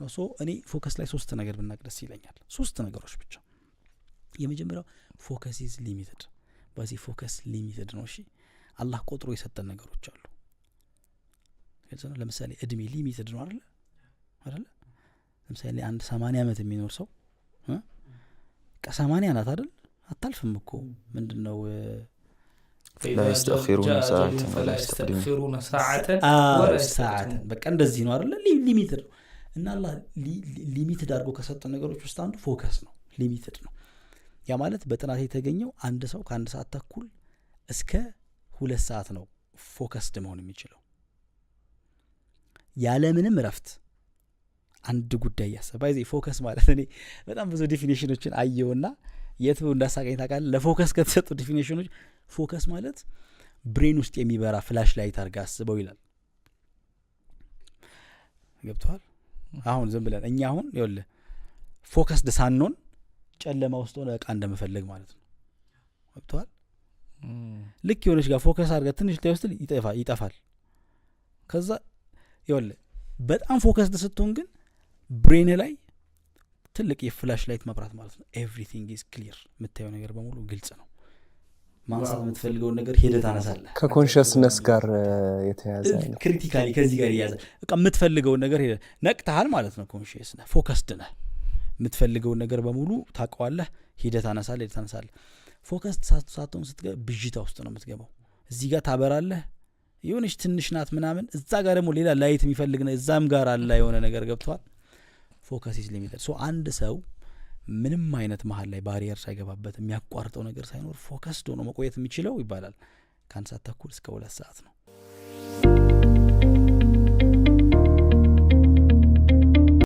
ነው ሶ እኔ ፎከስ ላይ ሶስት ነገር ብናቅደስ ይለኛል ሶስት ነገሮች ብቻ የመጀመሪያው ፎከስ ኢዝ ሊሚትድ በዚህ ፎከስ ሊሚትድ ነው እሺ አላህ ቆጥሮ የሰጠን ነገሮች አሉ ለምሳሌ እድሜ ሊሚትድ ነው አይደል ለምሳሌ አንድ 80 አመት የሚኖር ሰው ከ80 ናት አይደል አታልፍም እኮ ምንድነው لا يستأخرون ساعة ولا يستقدمون ساعة በቃ እንደዚህ ነው አይደል ሊሚትድ ነው እና አላህ ሊሚትድ አድርጎ ከሰጠን ነገሮች ውስጥ አንዱ ፎከስ ነው ሊሚትድ ነው ያ ማለት በጥናት የተገኘው አንድ ሰው ከ1 ሰዓት ተኩል እስከ 2 ሰዓት ነው ፎከስድ መሆን የሚችለው ያለ ምንም ረፍት አንድ ጉዳይ ያሰባይ ፎከስ ማለት እኔ በጣም ብዙ ዲፊኒሽኖችን አየውና የቱ እንዳሳቀኝ ታውቃለህ ለፎከስ ከተሰጡ ዲፊኒሽኖች ፎከስ ማለት ብሬን ውስጥ የሚበራ ፍላሽ ላይት አርጋ አስበው ይላል ገብቷል አሁን ዝም ብለን እኛ አሁን ይኸውልህ ፎከስድ ሳንሆን ጨለማ ውስጥ ሆነ እቃ እንደመፈለግ ማለት ነው ገብቷል ልክ የሆነች ጋር ፎከስ አርጋ ትንሽ ላይ ውስጥ ይጠፋል ከዛ ይኸውልህ በጣም ፎከስድ ስትሆን ግን ብሬን ላይ ትልቅ የፍላሽ ላይት መብራት ማለት ነው ኤቭሪቲንግ ኢዝ ክሊር የምታየው ነገር በሙሉ ግልጽ ነው ማንሳት የምትፈልገውን ነገር ሄደህ ታነሳለህ ከኮንሺየስነስ ጋር የተያዘ ነው ክሪቲካሊ ከዚህ ጋር ያያዘ በቃ የምትፈልገውን ነገር ሄደህ ነቅተሃል ማለት ነው ኮንሺየስ ነህ ፎከስድ ነህ የምትፈልገውን ነገር በሙሉ ታውቀዋለህ ሄደህ ታነሳለህ ፎከስድ ሳትሆን ስትገባ ብዥታ ውስጥ ነው የምትገባው እዚህ ጋር ታበራለህ የሆነች ትንሽ ናት ምናምን እዛ ጋር ደግሞ ሌላ ላይት የሚፈልግ ነው እዛም ጋር አለ የሆነ ነገር ገብቷል ፎከስ ኢዝ ሊሚትድ ሶ አንድ ሰው ምንም አይነት መሃል ላይ ባሪየር ሳይገባበት የሚያቋርጠው ነገር ሳይኖር ፎከስድ ሆኖ መቆየት የሚችለው ይባላል ከ1 ሰዓት ተኩል እስከ 2 ሰዓት ነው